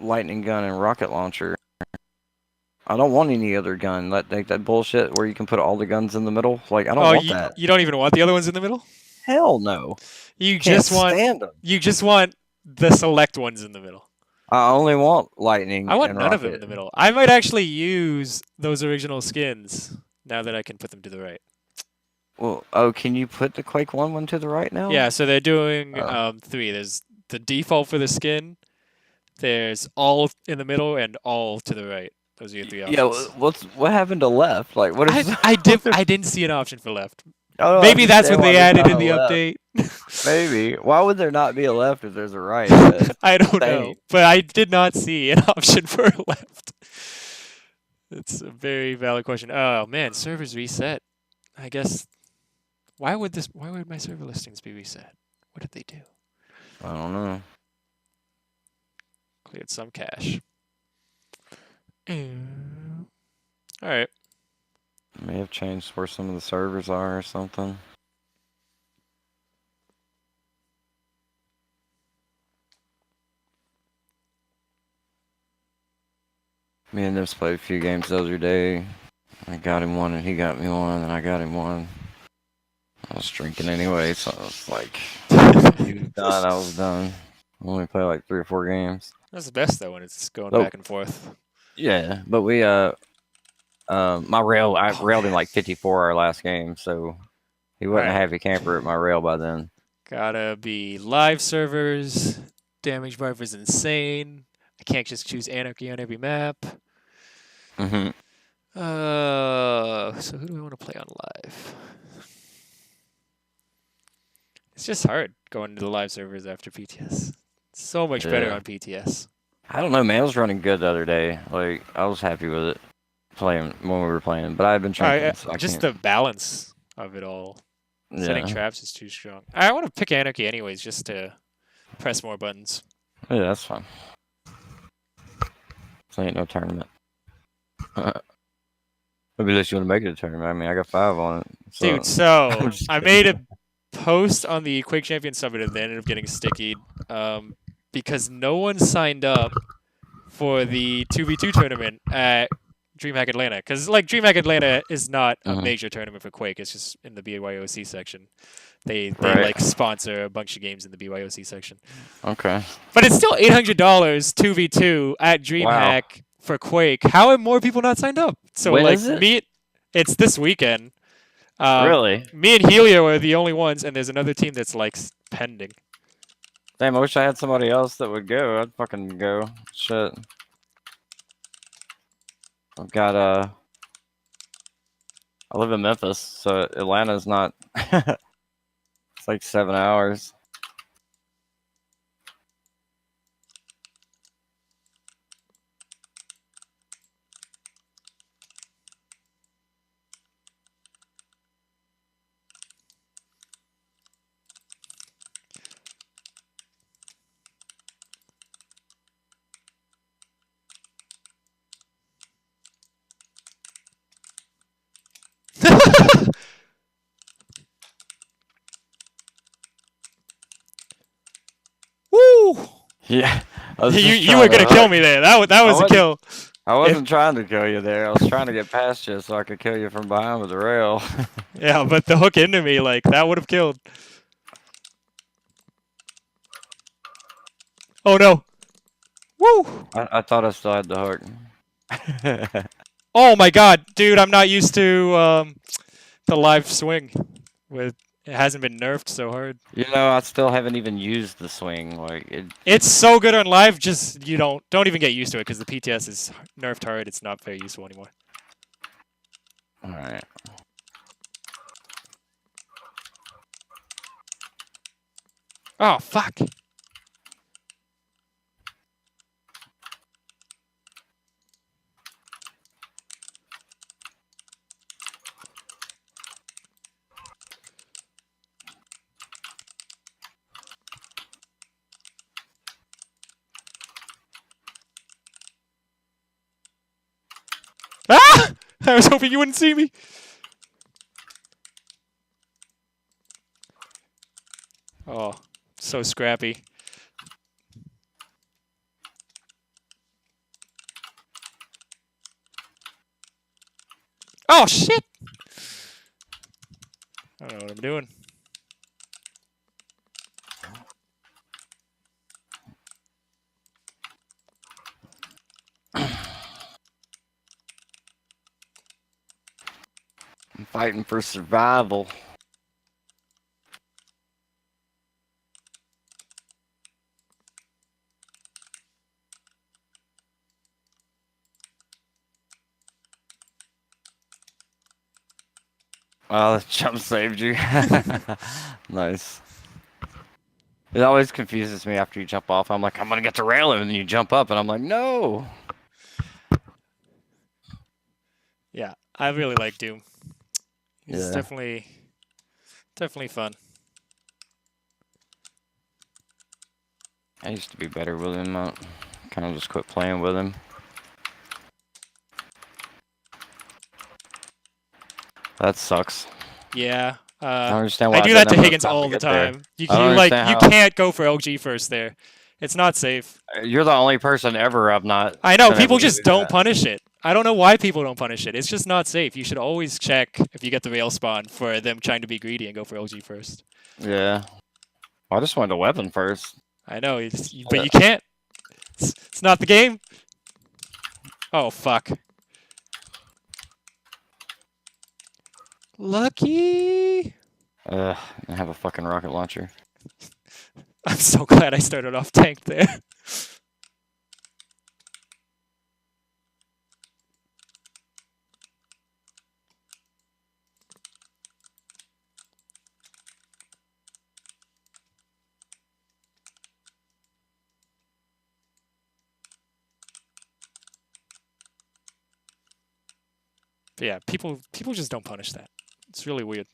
lightning gun and rocket launcher. I don't want any other gun. That bullshit where you can put all the guns in the middle. Like, I don't Oh, want that. you don't even want the other ones in the middle? Hell no. You Can't just want stand them. you just want the select ones in the middle. I only want I lightning want and none of them in rocket. the middle. I might actually use those original skins now that I can put them to the right. Well, oh, can you put the Quake 1 to the right now? Yeah, so they're doing Oh. 3. There's the default for the skin. There's all in the middle and all to the right. Those are your 3 Yeah, options. what happened to left? Like, what is? I didn't see an option for left. I don't Maybe that's understand what why they there's added not in a the left. update. Maybe. Why would there not be a left if there's a right? That's I don't know, insane. but I did not see an option for a left. It's a very valid question. Oh man, servers reset. I guess why would my server listings be reset? What did they do? I don't know. Cleared some cache. All right. May have changed where some of the servers are or something. Me and Nips played a few games the other day. I got him one and he got me one and I got him one. I was drinking anyway, so I was like, he was done, I was done. I only played like 3 or 4 games. That's the best though when it's going Nope. back and forth. Yeah, but we I railed him like 54 our last game, so he wasn't a Alright. happy camper at my rail by then. Gotta be live servers. Damage bar is insane. I can't just choose anarchy on every map. Mm-hmm. So who do we want to play on live? It's just hard going to the live servers after PTS. It's so much better Yeah. on PTS. I don't know, man. It was running good the other day. Like, I was happy with it playing when we were playing, but I had been drinking, so I Just can't. the balance of it all. Setting Yeah. traps is too strong. I want to pick anarchy anyways, just to press more buttons. Yeah, that's fine. This ain't no tournament. Maybe unless you want to make it a tournament. I mean, I got 5 on it. So. Dude, so I'm just I kidding. made a post on the Quake Champion subreddit that ended up getting sticky because no one signed up for the 2v2 tournament at DreamHack Atlanta. Because like DreamHack Atlanta is not a major tournament for Quake. It's just in the BYOC section. They Right. like sponsor a bunch of games in the BYOC section. Okay. But it's still $800 2v2 at DreamHack for Quake. How have more people not signed up? So When like is it? it's this weekend. Really? Me and Helio are the only ones, and there's another team that's like pending. Damn, I wish I had somebody else that would go. I'd fucking go. Shit. I've got I live in Memphis, so Atlanta's not. It's like 7 hours. Woo! Yeah. You were gonna kill me there. That was a kill. I wasn't trying to kill you there. I was trying to get past you so I could kill you from behind with the rail. Yeah, but the hook into me, like that would have killed. Oh no! Woo! I thought I still had the hook. Oh my god, dude! I'm not used to the live swing. With it hasn't been nerfed so hard. You know, I still haven't even used the swing. Like it's so good on live. Just you don't even get used to it because the PTS is nerfed hard. It's not very useful anymore. All right. Oh fuck! Ah! I was hoping you wouldn't see me. Oh, so scrappy. Oh shit! I don't know what I'm doing. I'm fighting for survival. Oh, the jump saved you. Nice. It always confuses me after you jump off. I'm like, I'm gonna get the railing, and then you jump up, and I'm like, no. Yeah, I really like Doom. He's Yeah. definitely fun. I used to be better with him. I kind of just quit playing with him. That sucks. Yeah. I don't understand why I I do didn't that have to enough Higgins time all to the get there. time. You I don't like understand you how can't go for LG first there. It's not safe. you're the only person ever I've not. I know been people able to just do don't that. punish it. I don't know why people don't punish it. It's just not safe. You should always check if you get the rail spawn for them trying to be greedy and go for LG first. Yeah. I just wanted a weapon first. I know, but you can't. It's not the game. Oh fuck. Lucky. I have a fucking rocket launcher. I'm so glad I started off tanked there. But yeah, people just don't punish that. It's really weird.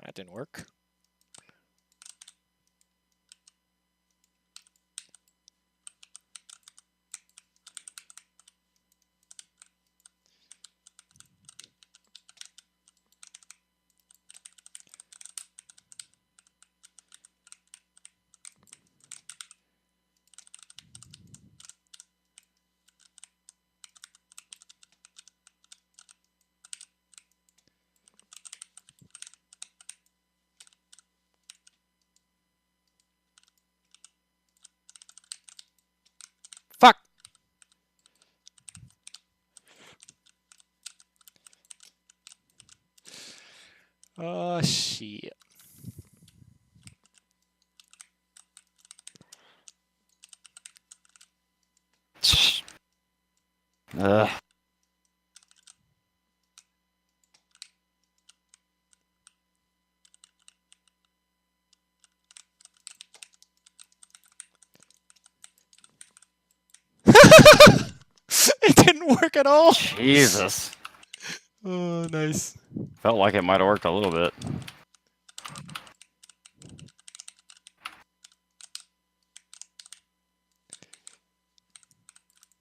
That didn't work. Fuck. Oh shit. Ugh. It didn't work at all. Jesus. Oh, nice. Felt like it might have worked a little bit.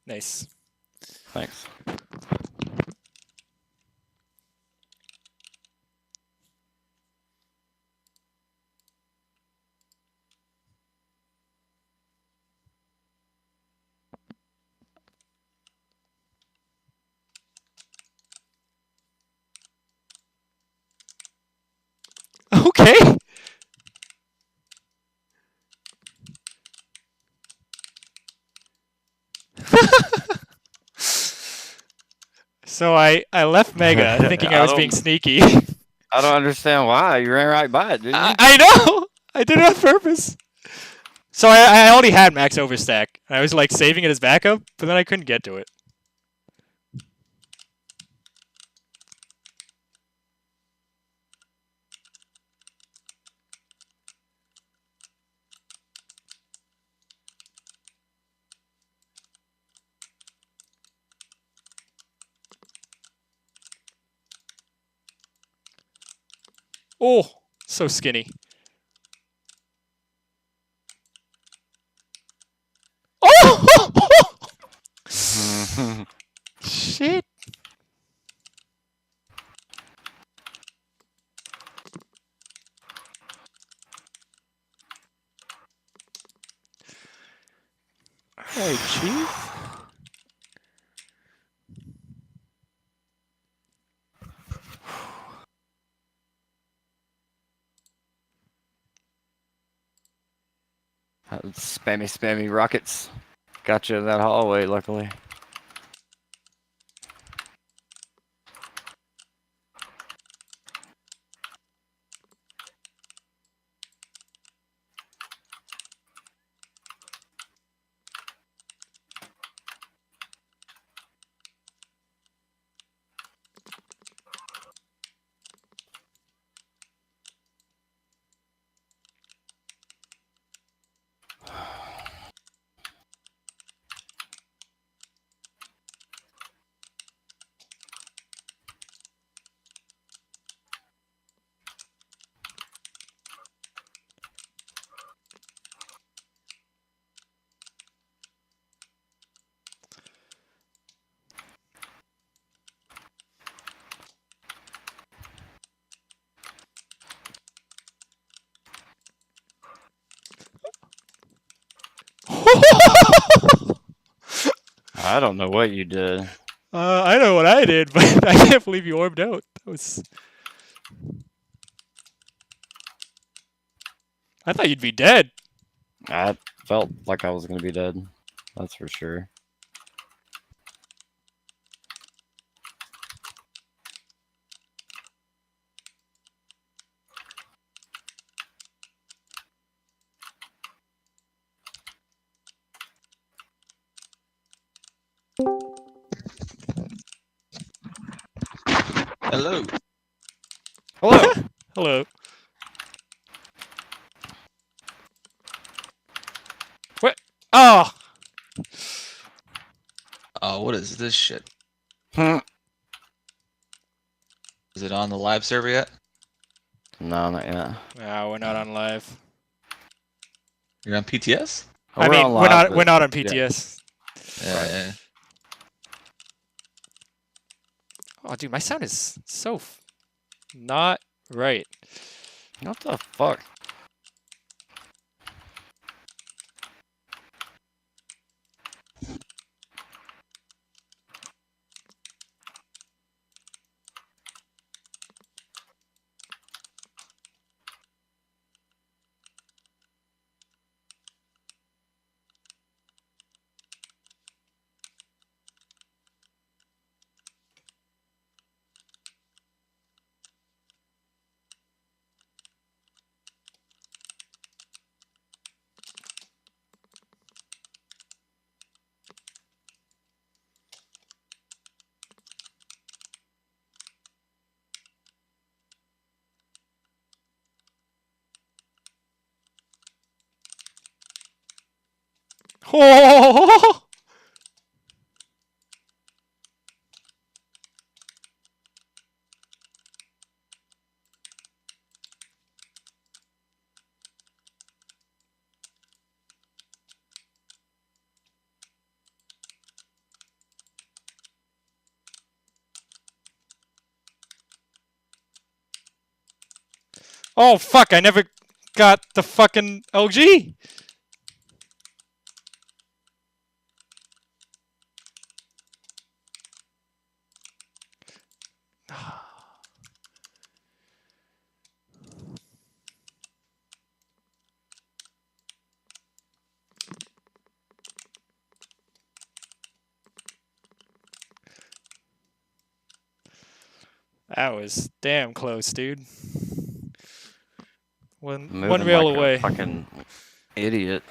Nice. Thanks. Okay. So I left Mega thinking I was being sneaky. I don't understand why. You ran right by it, didn't you? I know. I did it on purpose. So I already had max overstack. I was like saving it as backup, but then I couldn't get to it. Oh, so skinny. Hey, Chief. Spammy rockets. Got you in that hallway, luckily. I don't know what you did. I know what I did, but I can't believe you orbed out. That was. I thought you'd be dead. I felt like I was gonna be dead. That's for sure. Hello. Hello. Hello. What? Oh! Oh, what is this shit? Hmm. Is it on the live server yet? No, not yet. No, we're not on live. You're on PTS? I We're mean, on live, we're not on yeah. PTS. Yeah, Right. yeah. Oh, dude, my sound is so not right. What the fuck? Oh! Oh, fuck, I never got the fucking LG. That was damn close, dude. One Moving rail like away. a fucking idiot.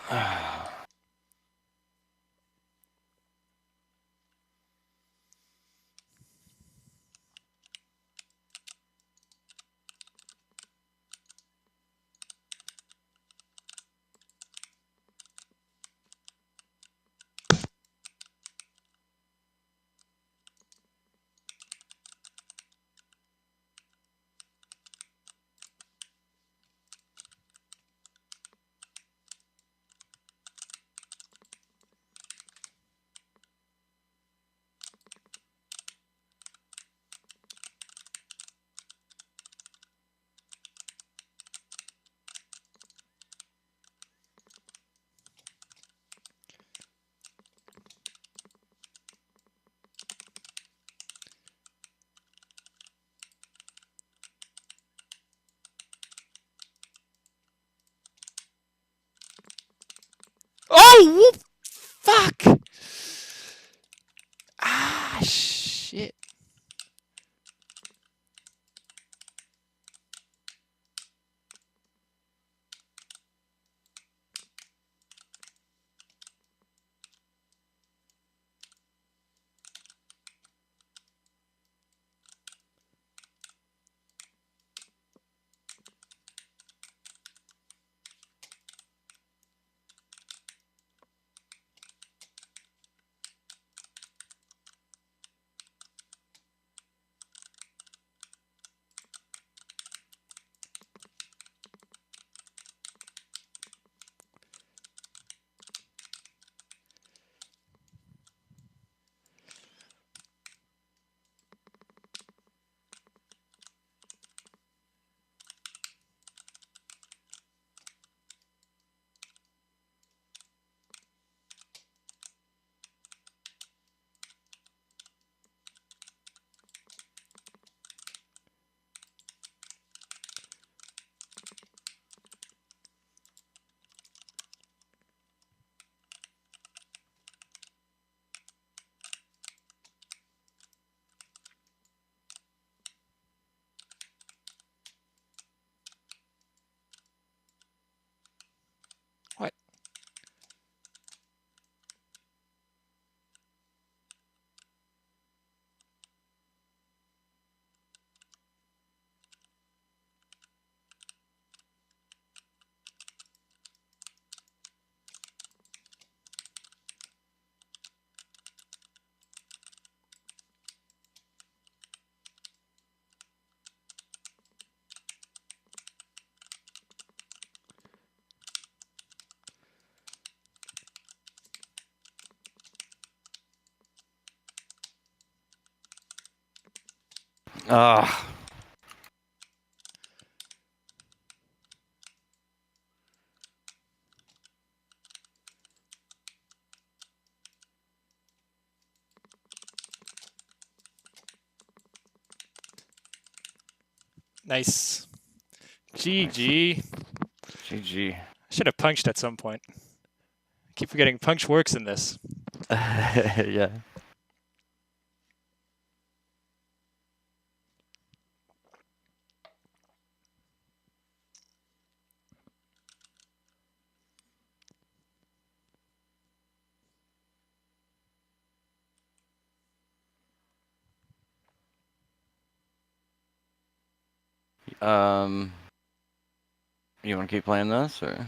Ah. Nice. GG. GG. I should have punched at some point. Keep forgetting punch works in this. Yeah. You want to keep playing this or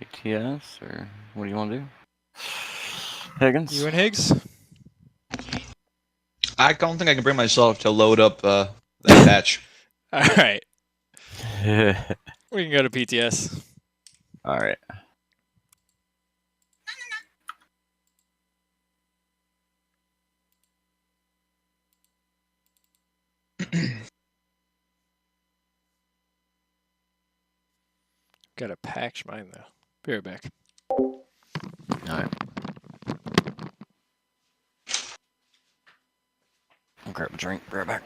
PTS or what do you want to do? Higgins. You and Higgs? I don't think I can bring myself to load up that patch. All right. We can go to PTS. All right. Gotta patch mine though. Be right back. All right. I'll grab a drink. Be right back.